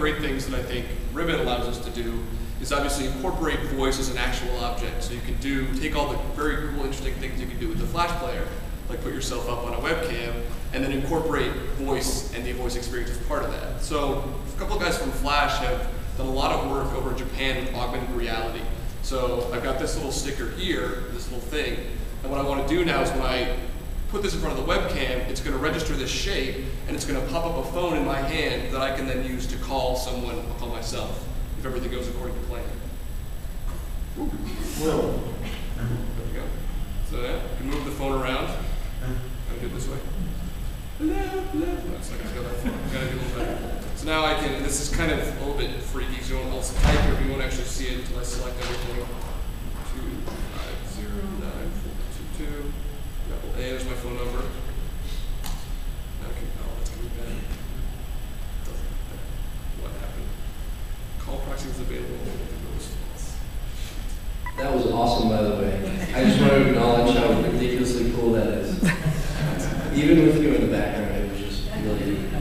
great things that I think Ribbit allows us to do is obviously incorporate voice as an actual object. So you can take all the very cool, interesting things you can do with the Flash player, like put yourself up on a webcam, and then incorporate voice and the voice experience as part of that. So a couple of guys from Flash have done a lot of work over in Japan with augmented reality. So I've got this little sticker here, this little thing, and what I want to do now is when I put this in front of the webcam, it's going to register this shape, and it's going to pop up a phone in my hand that I can then use to call someone, I'll call myself, if everything goes according to plan. Well, there we go. So yeah, you can move the phone around. Gotta do it this way. That's not gonna go that far. Gotta do a little better. So now I can, this is kind of a little bit freaky, so I'll type here, but you won't actually see it until I select everything. 2509422. Hey, there's my phone number. Now I can, oh, that's gonna be better. What happened? Call proxy is available. That was awesome, by the way. I just want to acknowledge how ridiculously cool that is. Even with you in the background, it was just really neat.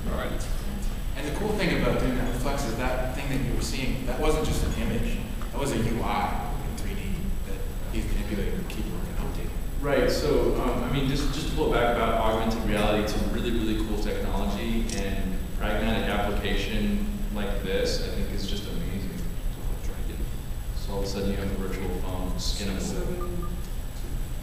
All right. And the cool thing about doing that with Flex is that thing that you were seeing, that wasn't just an image. That was a UI in 3D that he's manipulating the keyboard and updating. Right, so I mean, just to pull it back about augmented reality, it's a really, really cool technology, and pragmatic application like this, I think, is just amazing. So all of a sudden you have a virtual phone, skinnable.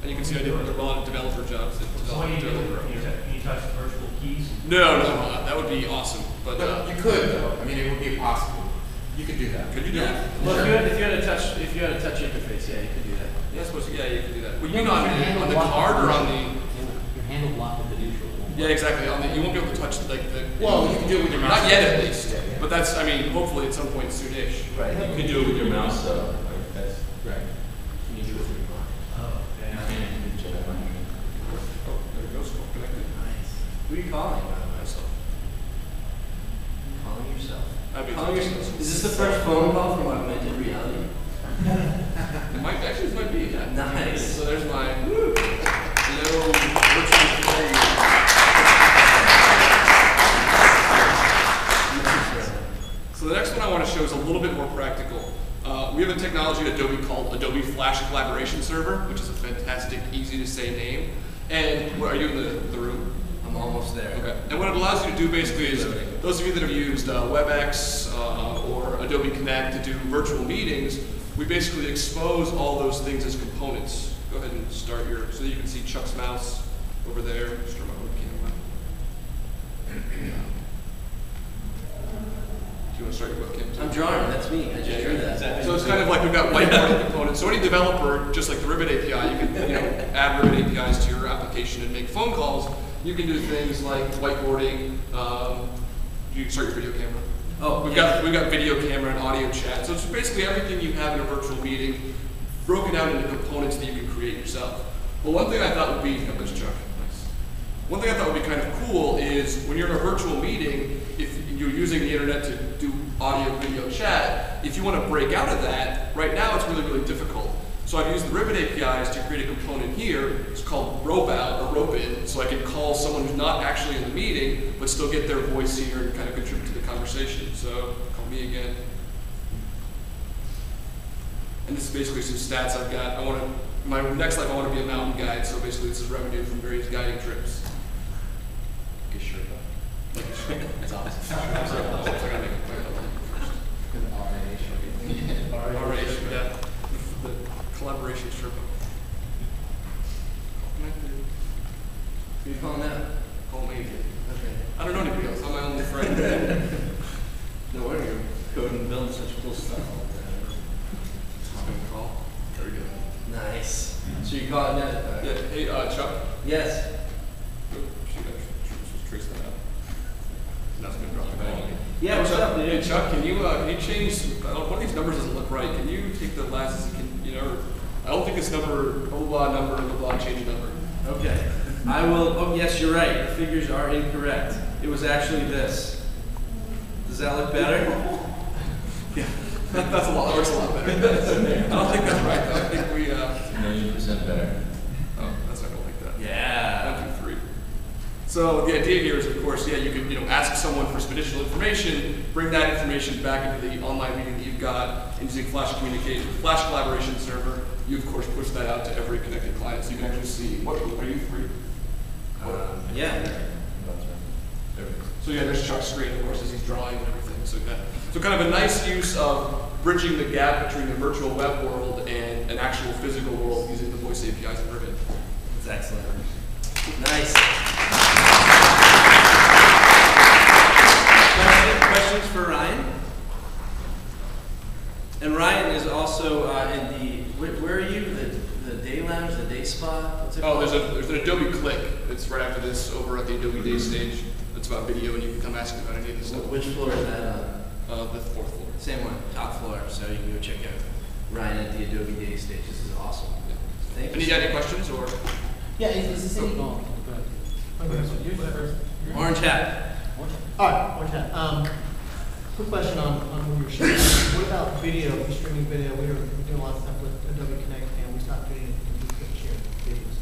And you can see I did a lot of developer jobs. So what do you do? Can you touch the virtual keys? No, that would be awesome. But you could, though. I mean, it would be possible. You could do that. Could you do that? Well, if you had a touch interface, yeah, you could do that. Yeah, I suppose. Yeah, you could do that. Well, you mean on the card or on the? Your handle blocked with the neutral. Yeah, exactly. On the, you won't be able to touch like the. Well, you can do it with your mouse. Not yet, at least. Yeah, yeah. But that's, I mean, hopefully at some point soonish. Right. You can do it with your mouse, though. Like that's Right. Can you do it with your mouse? Oh, yeah. Oh, there it goes. Connected. Nice. Who are you calling? Myself. Calling yourself. I'd be Calling talking yourself. to Is this the first phone call from augmented reality? It might actually, this might be. Yeah. Nice. So there's my little virtual phone. So the next one I want to show is a little bit more practical. We have a technology at Adobe called Adobe Flash Collaboration Server, which is a fantastic, easy to say name. And are you in the room? I'm almost there. Okay. And what it allows you to do basically is, those of you that have used WebEx or Adobe Connect to do virtual meetings, we basically expose all those things as components. Go ahead and start your, so that you can see Chuck's mouse over there. Just turn my webcam on. Do you want to start your webcam too? I'm drawing. That's me. I just drew that. So it's kind of like we've got whiteboarding components. So any developer, just like the Ribbit API, you can add Ribbit APIs to your application and make phone calls. You can do things like whiteboarding. You can start your video camera. Oh, we've got video camera and audio chat. So it's basically everything you have in a virtual meeting broken down into components that you can create yourself. Well, one thing I thought would be, there's Chuck. Nice. One thing I thought would be kind of cool is when you're in a virtual meeting, if you're using the internet to do audio, video, chat, if you want to break out of that, right now it's really, really difficult. So I've used the Ribbit APIs to create a component here. It's called rope-out or rope-in, so I can call someone who's not actually in the meeting, but still get their voice here and kind of contribute to the conversation. So call me again. And this is basically some stats I've got. My next life I want to be a mountain guide, so basically this is revenue from various guiding trips. Get your shirt up. Like a shirt. It's awesome. So I gotta make it clear. RH, yeah. The collaboration Sherpa. Who are you calling that? Call me. Okay. I don't know anybody else. I'm my only friend. No wonder you're coding and building such cool stuff. Call. Very good. Nice. So you're calling that? Yeah. Hey, Chuck. Yes. Shoot, let's trace that out. That's gonna drop the bag. Yeah, what's up, dude? Hey, Chuck, can you change? One of these numbers doesn't look right. Can you take the last? I don't think this number, blah number, blah change number. Okay. I will. Oh, yes, you're right. The figures are incorrect. It was actually this. Does that look better? Yeah. That's a lot. That works a lot better. I don't think that's right though. I think we. It's 1,000,000% better. Oh, that's not gonna like that. Yeah. 1, 2, 3. So the idea here is, of course, yeah, you could ask someone for some additional information, bring that information back into the online meeting that you've got, and using Flash collaboration server, you of course push that out to every connected client, so you can actually see what are you free. Yeah. So yeah, there's Chuck's screen, of course, as he's drawing and everything. So kind of a nice use of bridging the gap between the virtual web world and an actual physical world using the voice APIs of Ribbit. That's excellent. Nice. Questions for Ryan? And Ryan is also in the, where are you? The day lounge, the day spa? What's it called? There's an Adobe Click. It's right after this over at the Adobe Day stage. It's about video, and you can come ask me about any of this stuff. Which floor is that on? The 4th floor. Same one, top floor. So you can go check out Ryan at the Adobe Day stage. This is awesome. Yeah. Thank And you got any questions or? Yeah, is this any? Oh, go ahead. Orange hat. All right, orange hat. Quick question on when you're streaming. What about video? If you're streaming video, we were doing a lot of stuff with Adobe Connect, and we stopped doing it because we couldn't share videos.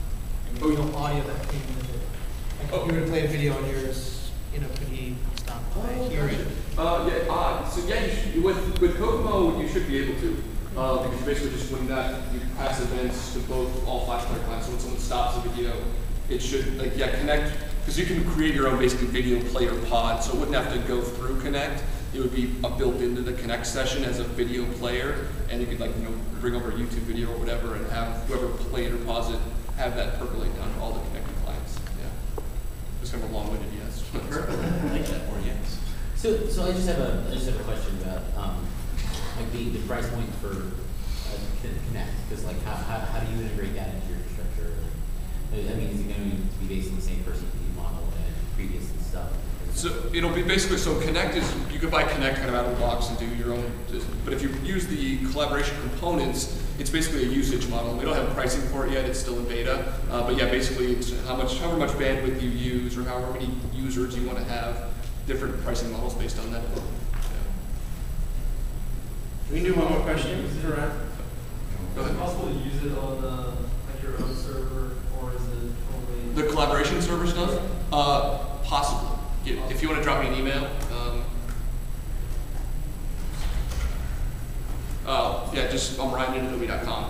And audio that came with it. Like if you were to play a video on yours, could he stop hearing? So yeah, with Kokomo, you should be able to. Because you basically just when you pass events to all Flash Player clients. So when someone stops the video, it should connect, because you can create your own basically video player pod, so it wouldn't have to go through Connect. It would be built into the Connect session as a video player, and you could bring over a YouTube video or whatever, and have whoever played or pause it have that percolate down to all the connected clients. Yeah, just kind of a long-winded yes. Percolate. I like that. Or yes. So I just have a question about the price point for Connect, because how do you integrate that into your infrastructure? I mean, is it going to be based on the same person model and previous and stuff? So it'll be basically, Connect is, you could buy Connect kind of out of the box and do your own, but if you use the collaboration components, it's basically a usage model. We don't have pricing for it yet, it's still in beta, but yeah, basically it's however much bandwidth you use or however many users you want to have, different pricing models based on that. Yeah. We can do one more question. Is it around? Go Is ahead. it possible to use it on your own server, or is it only The collaboration server stuff? Possibly. If you want to drop me an email, just I'm ryan@adobe.com,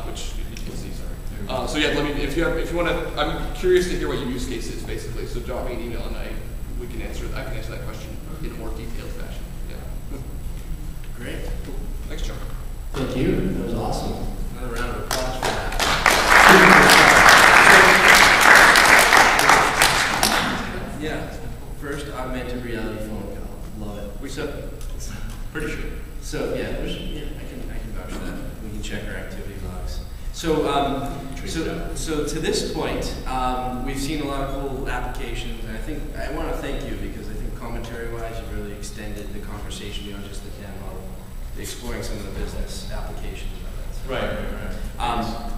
which you can see. Sorry. So yeah, if you want to, I'm curious to hear what your use case is basically. So drop me an email and I can answer that question in a more detailed fashion. Yeah. Great. Cool. Thanks, John. Thank you. That was awesome. Another round of applause for that. Yeah. First augmented reality phone call. Love it. Pretty sure. So yeah, I can vouch for that. We can check our activity logs. So to this point, we've seen a lot of cool applications, and I want to thank you, because I think commentary-wise, you really extended the conversation beyond just the demo, exploring some of the business applications of it. Right.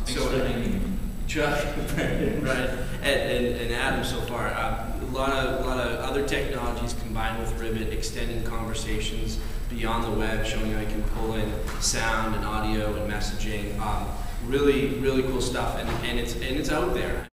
So Chuck, right, and Adam so far, a lot of other technologies combined with Ribbit, extending conversations beyond the web, showing how you can pull in sound and audio and messaging. Really, really cool stuff, and it's out there.